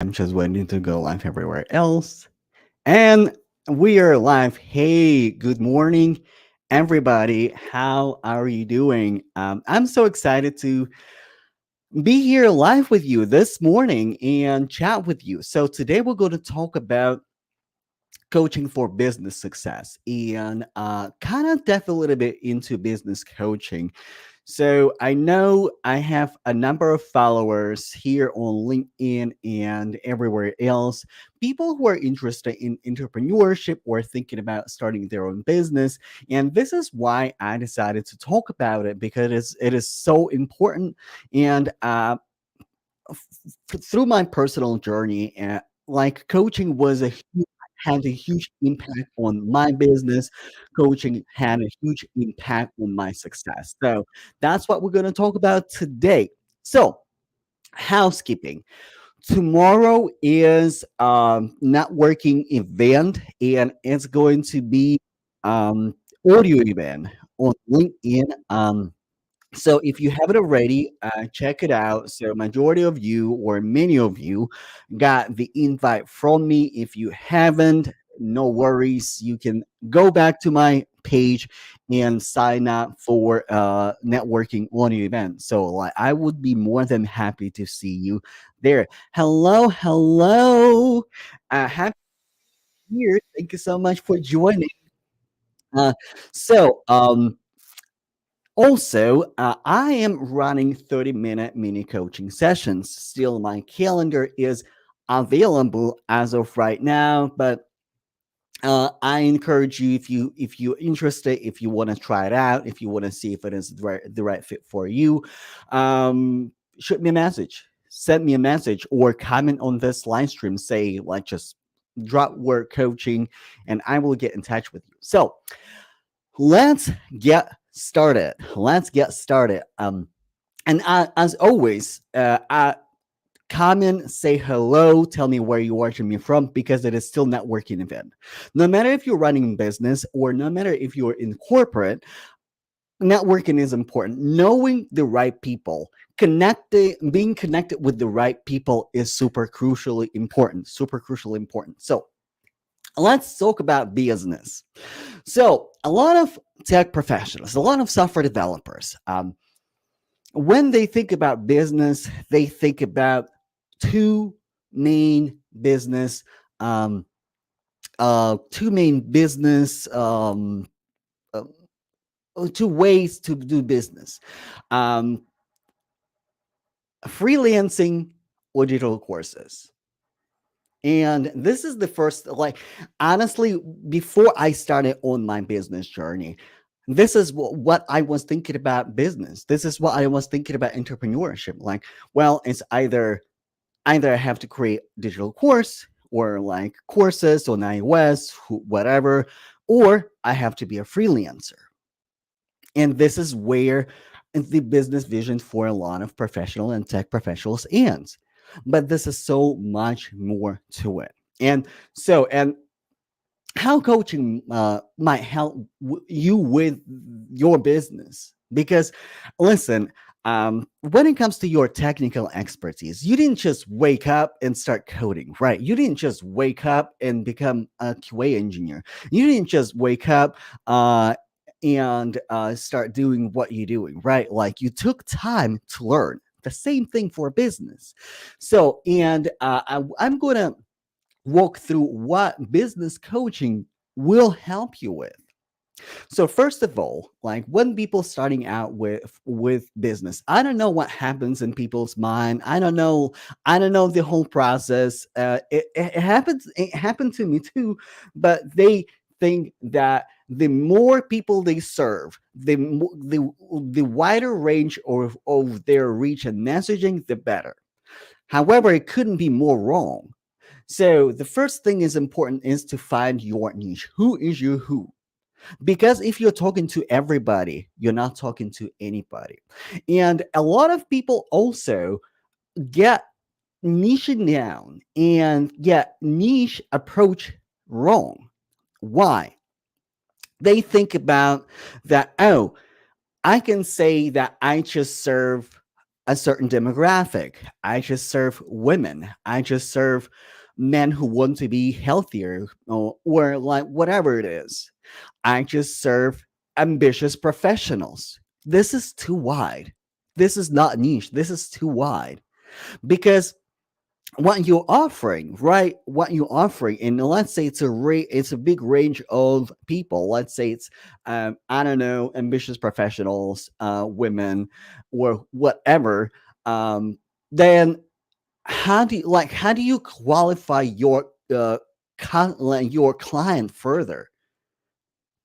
I'm just waiting to go live everywhere else. And we are live. Hey, good morning, everybody. How are you doing? I'm so excited to be here live with you this morning and chat with you. So, today we're going to talk about coaching for business success and kind of dive a little bit into business coaching. So I know I have a number of followers here on LinkedIn and everywhere else, people who are interested in entrepreneurship or thinking about starting their own business. And this is why I decided to talk about it because it is so important. And through my personal journey, like coaching had a huge impact on my business. Coaching had a huge impact on my success. So that's what we're going to talk about today. So, housekeeping. Tomorrow is networking event, and it's going to be um, audio event on LinkedIn. So if you haven't already, check it out. So majority of you or many of you got the invite from me. If you haven't, no worries. You can go back to my page and sign up for networking on the event. So like I would be more than happy to see you there. Hello, hello. Happy New Year. Thank you so much for joining. Uh, so also, I am running 30-minute mini coaching sessions. Still, my calendar is available as of right now, but I encourage you if you're interested, if you want to try it out, if you want to see if it is the right fit for you, shoot me a message, send me a message, or comment on this live stream. Say like just drop word coaching, and I will get in touch with you. So let's get started. Let's get started. And as always, comment, say hello, tell me where you're watching me from because it is still networking event. No matter if you're running a business or no matter if you're in corporate, networking is important. Knowing the right people, being connected with the right people is super crucially important. Super crucially important. So let's talk about business. So, a lot of tech professionals, a lot of software developers, when they think about business, they think about two main business, um, two main business, uh, two ways to do business: um, freelancing or digital courses. And this is the first, like, honestly, before I started on my business journey, this is what I was thinking about business. This is what I was thinking about entrepreneurship. Like, well, it's either I have to create digital course or like courses on iOS, whatever, or I have to be a freelancer. And this is where the business vision for a lot of professional and tech professionals ends. But this is so much more to it. And how coaching might help you with your business. Because listen, when it comes to your technical expertise, you didn't just wake up and start coding, right? You didn't just wake up and become a QA engineer. You didn't just wake up and start doing what you're doing, right? Like you took time to learn. The same thing for business. So, and I'm going to walk through what business coaching will help you with. So first of all, like when people starting out with business, I don't know what happens in people's mind. I don't know the whole process. It happened to me too, but they think that the more people they serve, the wider range of their reach and messaging, the better. However, it couldn't be more wrong. So the first thing is important is to find your niche. Who is your who? Because if you're talking to everybody, you're not talking to anybody. And a lot of people also get niche down and get niche approach wrong. Why? They think about that, oh, I can say that I just serve a certain demographic. I just serve women. I just serve men who want to be healthier, or like whatever it is. I just serve ambitious professionals. This is too wide. This is not niche. This is too wide because what you're offering, right? What you're offering, and let's say it's a big range of people. Let's say it's I don't know, ambitious professionals, women, or whatever. Um, then how do you qualify like your client further?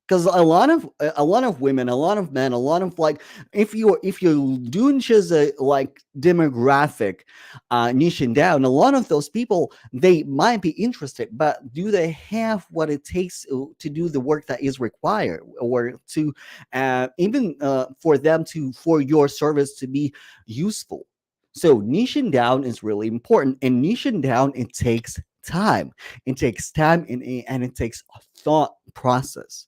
Because a lot of women, a lot of men, a lot of like, if you're doing just a like demographic niching down, a lot of those people, they might be interested, but do they have what it takes to do the work that is required, or to even for them to for your service to be useful? So niching down is really important, and niching down, it takes time. It takes time, and it takes a thought process.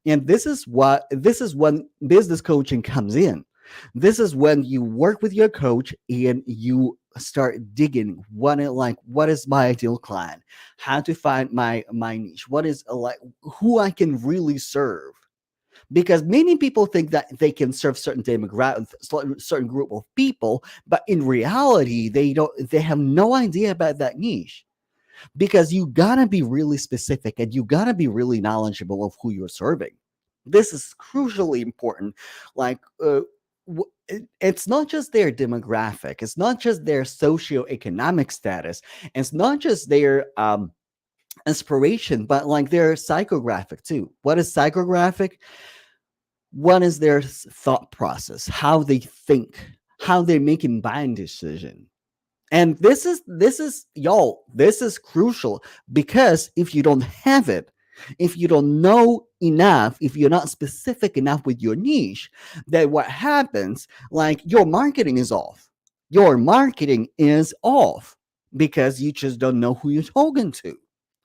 And this is when business coaching comes in. This is when you work with your coach and you start digging what is my ideal client, how to find my niche, what is like who I can really serve. Because many people think that they can serve certain demographic, certain group of people, but in reality they have no idea about that niche. Because you gotta be really specific, and you gotta be really knowledgeable of who you're serving. This is crucially important. Like, it's not just their demographic, it's not just their socioeconomic status, it's not just their inspiration, but like their psychographic too. What is psychographic? What is their thought process? How they think, how they're making buying decision. And this is y'all, this is crucial, because if you don't have it, if you don't know enough, if you're not specific enough with your niche, then what happens, like your marketing is off. Your marketing is off because you just don't know who you're talking to,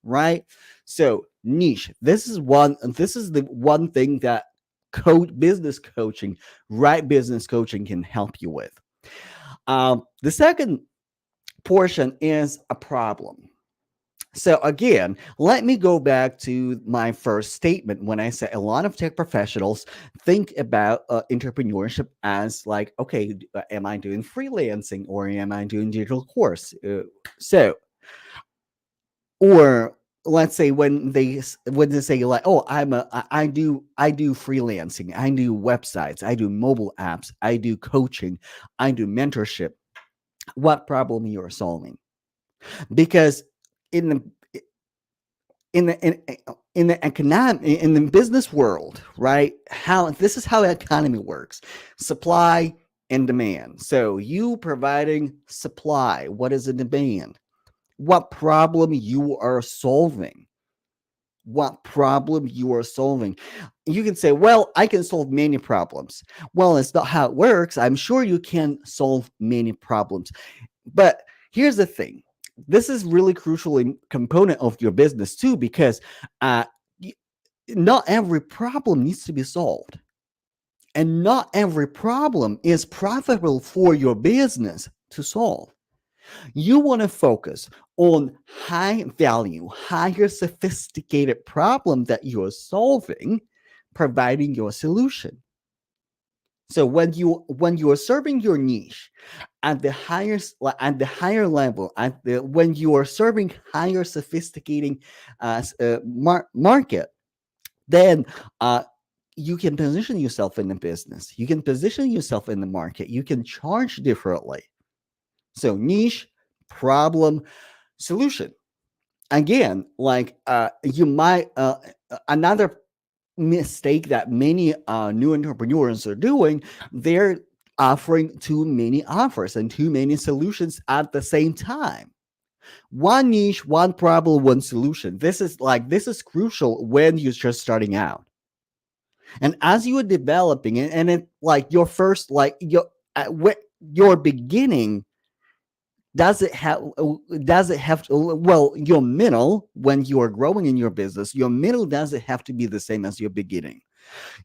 right? So niche, this is the one thing that business coaching, right business coaching can help you with. The second portion is a problem. So again, let me go back to my first statement when I said a lot of tech professionals think about entrepreneurship as like, okay, am I doing freelancing, or am I doing digital course? So, or let's say when they say like, oh, I do freelancing, I do websites, I do mobile apps, I do coaching, I do mentorship. What problem you're solving? Because in the in the business world, right? How this is how the economy works: supply and demand. So you providing supply, what is the demand? What problem you are solving? What problem you are solving? You can say, well, I can solve many problems. Well, it's not how it works. I'm sure you can solve many problems, but here's the thing: this is really crucial component of your business too, because uh, not every problem needs to be solved, and not every problem is profitable for your business to solve. You want to focus on high value, higher sophisticated problem that you're solving, providing your solution. So when you are serving your niche at the higher level, when you are serving higher sophisticating market, then you can position yourself in the business. You can position yourself in the market. You can charge differently. So niche, problem, solution. Again, like you might another mistake that many new entrepreneurs are doing, they're offering too many offers and too many solutions at the same time. One niche, one problem, one solution. This is crucial when you're just starting out. And as you are developing it, and it like your first like your beginning, does it have to, well, your middle, when you are growing in your business, your middle doesn't have to be the same as your beginning.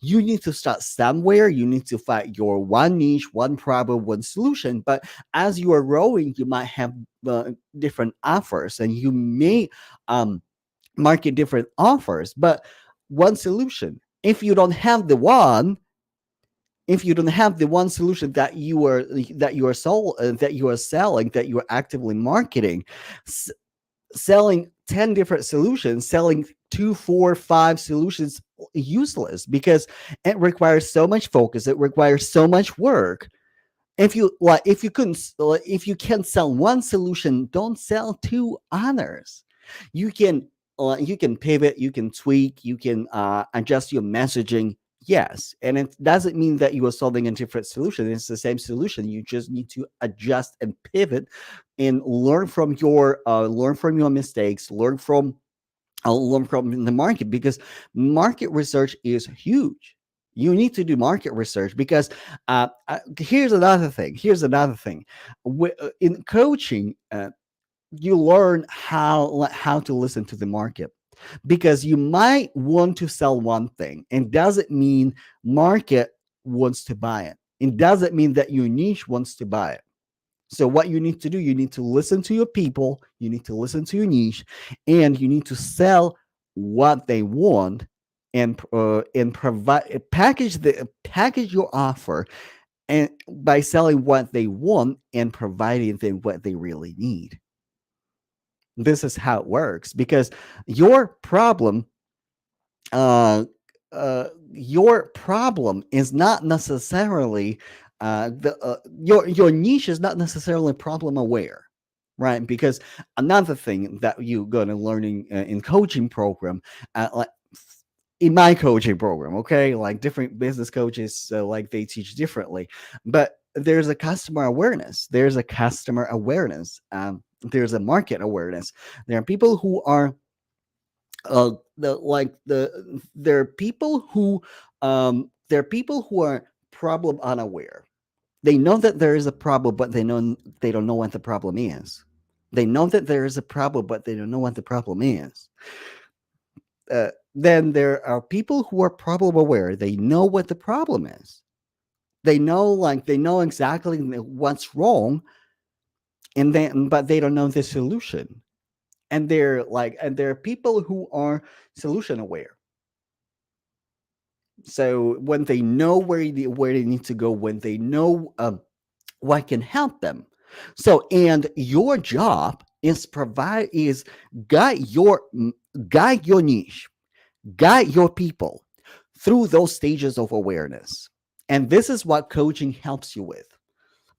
You need to start somewhere. You need to find your one niche, one problem, one solution. But as you are growing, you might have different offers, and you may um, market different offers, but one solution. If you don't have the one solution that you are that you are selling, that you are actively marketing, s- selling 10 different solutions, selling two, four, five solutions, useless, because it requires so much focus, it requires so much work. If you can sell one solution, don't sell two others. You can you can pivot, you can tweak, you can adjust your messaging. Yes, and it doesn't mean that you are solving a different solution. It's the same solution. You just need to adjust and pivot, and learn from your mistakes, learn from the market, because market research is huge. You need to do market research, because here's another thing. In coaching, you learn how to listen to the market, because you might want to sell one thing, and doesn't mean market wants to buy it. It doesn't mean that your niche wants to buy it. So what you need to do, you need to listen to your people, you need to listen to your niche, and you need to sell what they want, and provide package your offer, and by selling what they want and providing them what they really need. This is how it works, because your problem your problem is not necessarily your niche is not necessarily problem aware, right? Because another thing that you're going to learning in coaching program, like in my coaching program, okay, like different business coaches, so like they teach differently, but there's a customer awareness, there's a market awareness. There are people who are there are people who are problem unaware. They know that there is a problem, but they don't know what the problem is. They know that there is a problem, but they don't know what the problem is. Then there are people who are problem aware. They know what the problem is. They know exactly what's wrong, and then but they don't know the solution. And there are people who are solution aware. So when they know where they need to go, when they know what can help them. So, and your job is guide your guide your niche, guide your people through those stages of awareness. And this is what coaching helps you with,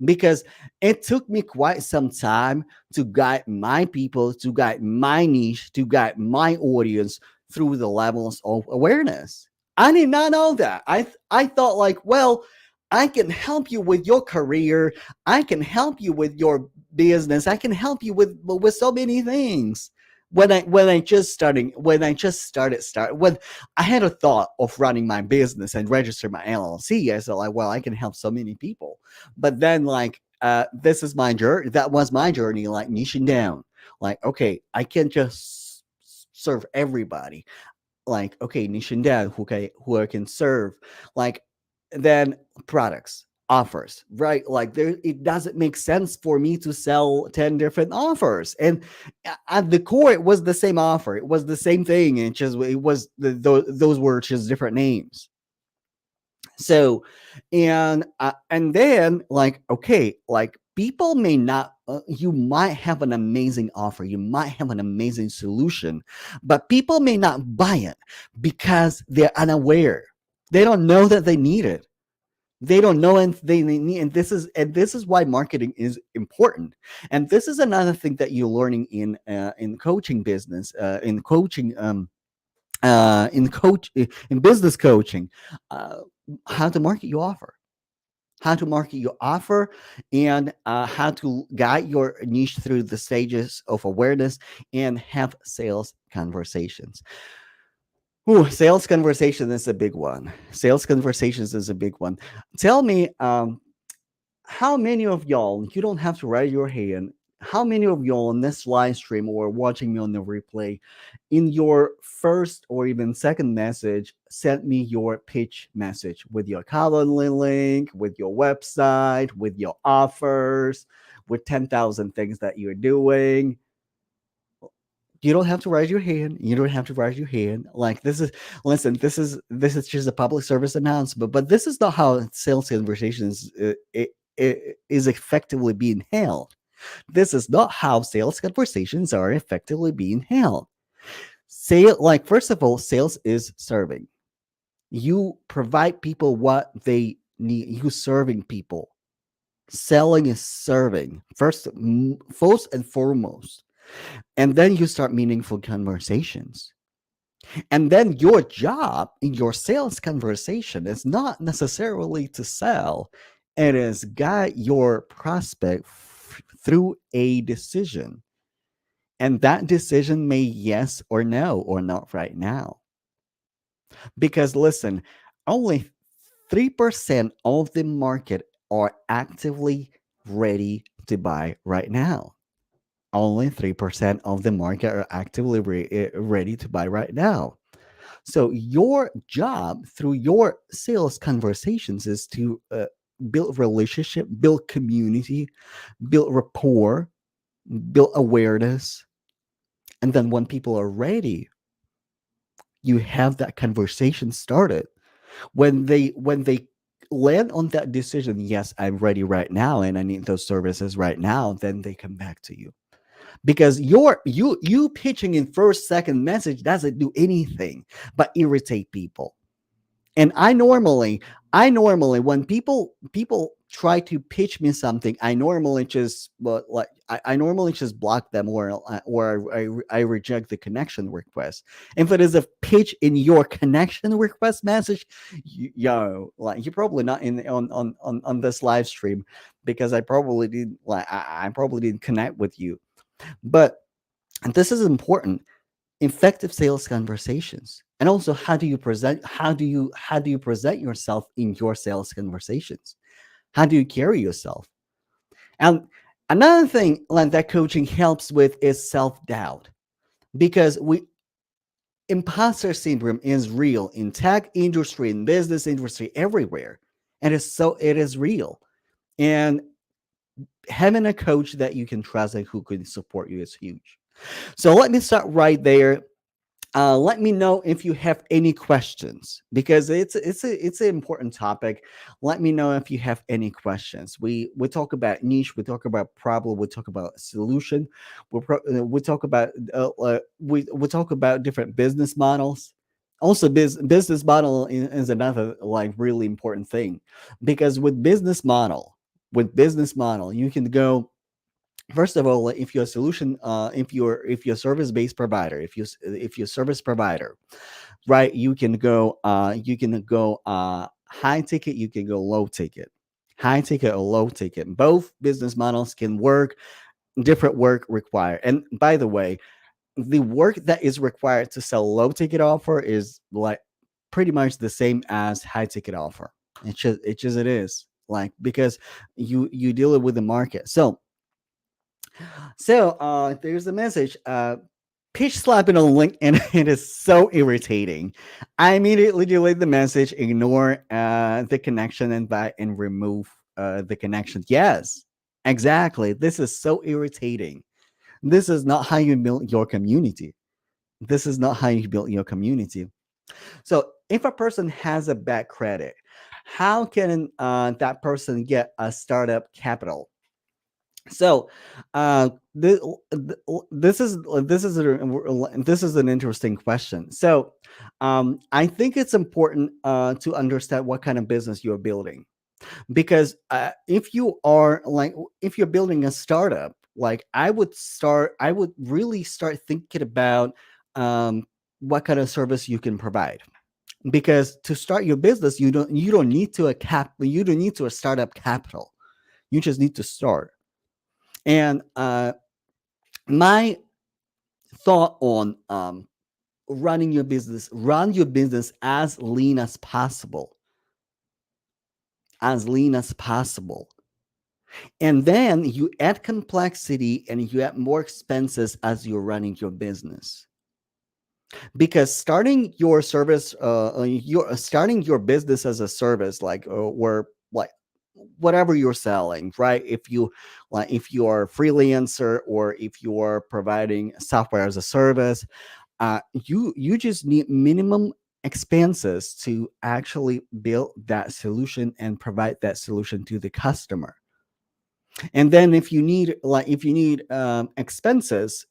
because it took me quite some time to guide my people, to guide my niche, to guide my audience through the levels of awareness. I did not know that. I thought like, well, I can help you with your career. I can help you with your business. I can help you with so many things. When I had a thought of running my business and register my LLC, I said like, well, I can help so many people. But then like this is my journey. That was my journey, like niching down. Like, okay, I can't just serve everybody. Like, okay, niching down who I can serve. Like, then products, offers, right? Like there, it doesn't make sense for me to sell 10 different offers. And at the core, it was the same offer. It was the same thing. It was those were just different names. So, and then like, okay, like people may not you might have an amazing offer, you might have an amazing solution, but people may not buy it because they're unaware. They don't know that they need it. They don't know, and they need, and this is why marketing is important. And this is another thing that you're learning in coaching business, in business coaching, uh, how to market your offer, how to market your offer, and how to guide your niche through the stages of awareness and have sales conversations. Ooh, sales conversation is a big one. Sales conversations is a big one. Tell me, how many of y'all, you don't have to raise your hand, how many of you on this live stream or watching me on the replay, in your first or even second message, sent me your pitch message with your Calendly link, with your website, with your offers, with 10,000 things that you're doing? You don't have to raise your hand. You don't have to raise your hand. Like, this is, listen, this is just a public service announcement, but this is not how sales conversations is effectively being held. This is not how sales conversations are effectively being held. Like, first of all, sales is serving. You provide people what they need. You serving people. Selling is serving first and foremost. And then you start meaningful conversations. And then your job in your sales conversation is not necessarily to sell, it is guide your prospect through a decision. And that decision may yes or no or not right now. Because listen, only 3% of the market are actively ready to buy right now. Only 3% of the market are actively ready to buy right now. So your job through your sales conversations is to build relationship, build community, build rapport, build awareness. And then when people are ready, you have that conversation started. When they land on that decision, yes, I'm ready right now and I need those services right now, then they come back to you. Because you pitching in first second message doesn't do anything but irritate people. And I normally when people try to pitch me something, I normally just, but like I normally just block them, or I reject the connection request. If it is a pitch in your connection request message, like, you're probably not in on this live stream, because I probably didn't connect with you. But, and this is important, effective sales conversations. And also, how do you present yourself in your sales conversations? How do you carry yourself? And another thing, like, that coaching helps with is self-doubt. Because we imposter syndrome is real in tech industry, in business industry, everywhere. And it is real. And having a coach that you can trust and who can support you is huge. So let me start right there. Let me know if you have any questions, because it's an important topic. Let me know if you have any questions. We talk about niche, we talk about problem, we talk about solution, we talk about we talk about different business models. Also, business model is another, like, really important thing, because with business model you can go. First of all, if you're a solution, if you're service based provider, if you're service provider, right, you can go high ticket, you can go low ticket. High ticket or low ticket, both business models can work. Different work required. And by the way, the work that is required to sell low ticket offer is, like, pretty much the same as high ticket offer. It is, like, because you deal it with the market. So there's a message. Pitch slapping on LinkedIn, it is so irritating. I immediately delete the message, ignore the connection, and remove the connection. Yes, exactly. This is so irritating. This is not how you build your community. This is not how you build your community. So if a person has a bad credit, how can that person get a startup capital? So, this is an interesting question. So, I think it's important to understand what kind of business you're building, because if you're building a startup, like, I would really start thinking about what kind of service you can provide. Because to start your business, you don't need to a startup capital. You just need to start. And my thought on run your business as lean as possible. As lean as possible. And then you add complexity and you add more expenses as you're running your business. Because starting your service, you're starting your business as a service, like or like whatever you're selling, right? If you like, if you are a freelancer or if you are providing software as a service, you just need minimum expenses to actually build that solution and provide that solution to the customer. And then if you need expenses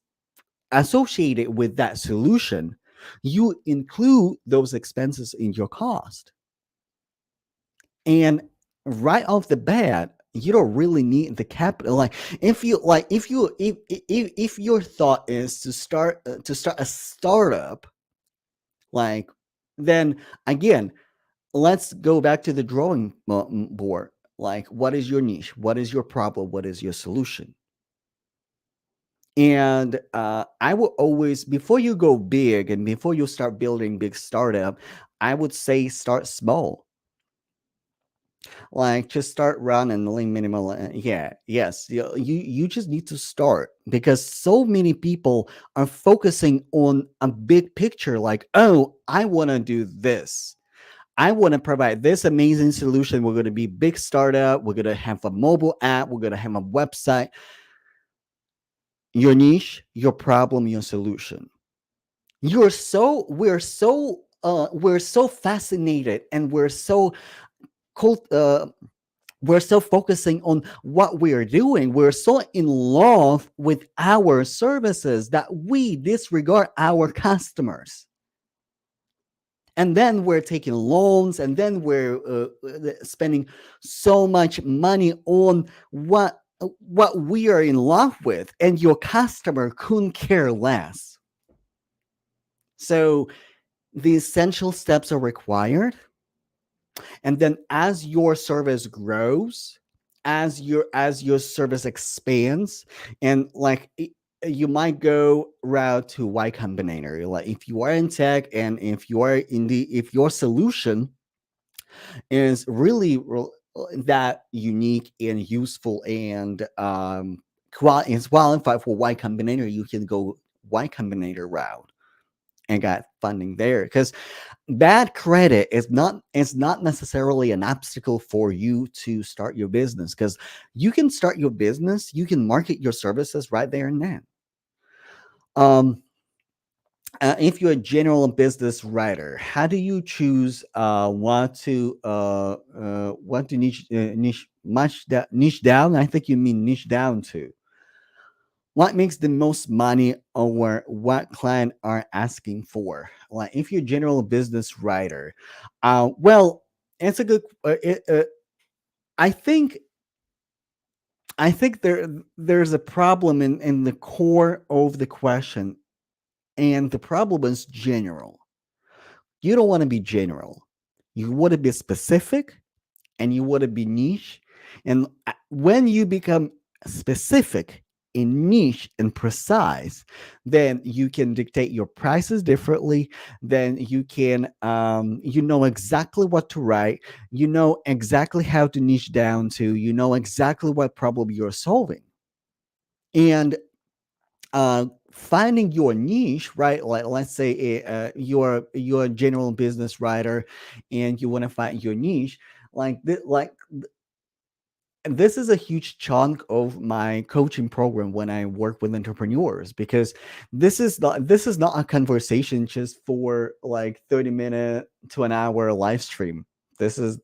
associated with that solution, you include those expenses in your cost. And right off the bat, you don't really need the capital. Like if your thought is to start a startup, like then again, let's go back to the drawing board. Like, what is your niche? What is your problem? What is your solution? And I will always, before you go big and before you start building big startup, I would say start small. Like just start running lean minimal. Yeah, yes, you just need to start because so many people are focusing on a big picture. Like, oh, I want to do this. I want to provide this amazing solution. We're going to be big startup. We're going to have a mobile app. We're going to have a website. Your niche, your problem, your solution. We're so fascinated and cult, uh, we're so focusing on what we're doing. We're so in love with our services that we disregard our customers. And then we're taking loans, and then we're spending so much money on what we are in love with, and your customer couldn't care less. So the essential steps are required, and then as your service grows, as your service expands, and like you might go route to Y Combinator. Like if you are in tech and if you are in the if your solution is really that unique and useful and is qualified for Y Combinator, you can go Y Combinator route and got funding there because bad credit is not necessarily an obstacle for you to start your business because you can start your business, you can market your services right there and then. um if you're a general business writer, how do you choose what to niche down? I think you mean niche down to what makes the most money or what client are asking for. Like if you're a general business writer, well, it's a good I think there's a problem in the core of the question, and the problem is general. You don't want to be general, you want to be specific, and you want to be niche. And when you become specific and niche and precise, then you can dictate your prices differently. Then you can, you know exactly what to write. You know exactly how to niche down to. You know exactly what problem you're solving. And finding your niche, right? Like let's say you're a general business writer, and you want to find your niche. Like this is a huge chunk of my coaching program when I work with entrepreneurs, because this is not a conversation just for like 30 minute to an hour live stream. This is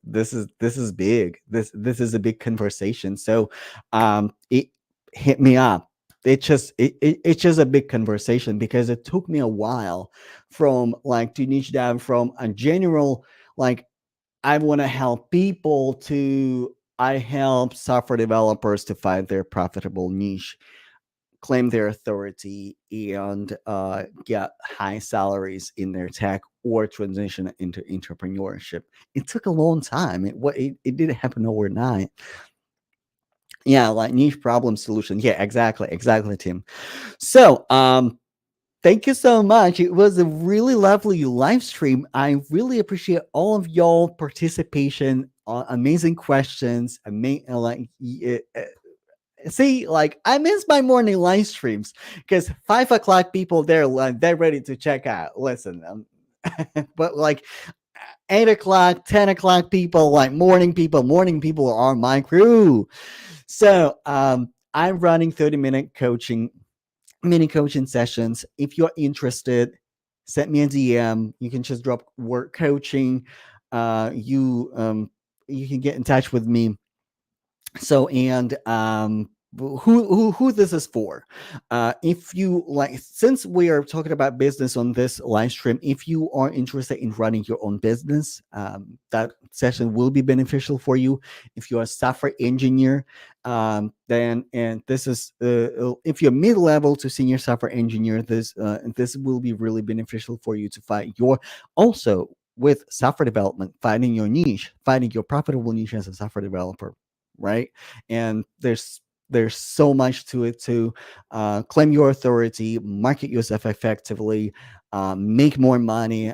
big. This is a big conversation. So it hit me up. It's just a big conversation because it took me a while from like to niche down from a general, like I want to help people to I help software developers to find their profitable niche, claim their authority, and get high salaries in their tech or transition into entrepreneurship. It took a long time. It didn't happen overnight. Yeah, like niche problem solution. Yeah, exactly, Tim. So, Thank you so much. It was a really lovely live stream. I really appreciate all of y'all participation, amazing questions, see, like I miss my morning live streams because 5 o'clock people there, like, they're ready to check out. Listen, but like 8 o'clock, 10 o'clock people, like morning people are my crew. So I'm running 30-minute coaching, mini coaching sessions. If you're interested, send me a DM. You can just drop word coaching. You can get in touch with me. So and who this is for, if you like, since we are talking about business on this live stream, if you are interested in running your own business, that session will be beneficial for you. If you're a software engineer, then and this is if you're mid-level to senior software engineer, this will be really beneficial for you to find your, also with software development, finding your niche, finding your profitable niche as a software developer, right? And there's so much to it, to claim your authority, market yourself effectively, make more money,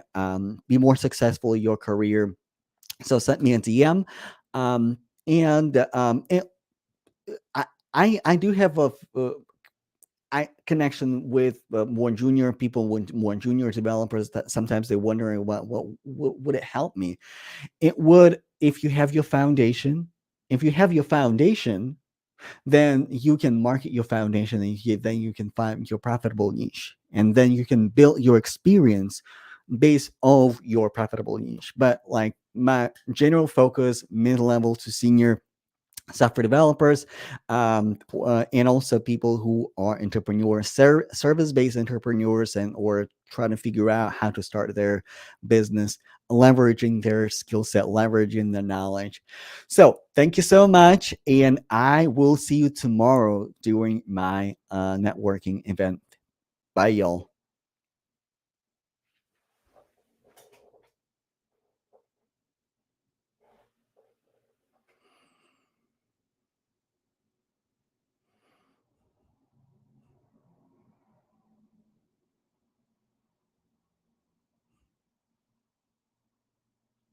be more successful in your career. So send me a DM. um, and I, I do have a connection with more junior people, more junior developers, that sometimes they're wondering, what would it help me? It would, if you have your foundation. If you have your foundation, then you can market your foundation, and then you can find your profitable niche, and then you can build your experience based of your profitable niche. But like my general focus, mid-level to senior software developers, and also people who are entrepreneurs, service-based entrepreneurs, and or trying to figure out how to start their business, leveraging their skill set, leveraging the knowledge. So thank you so much, and I will see you tomorrow during my networking event. Bye, y'all.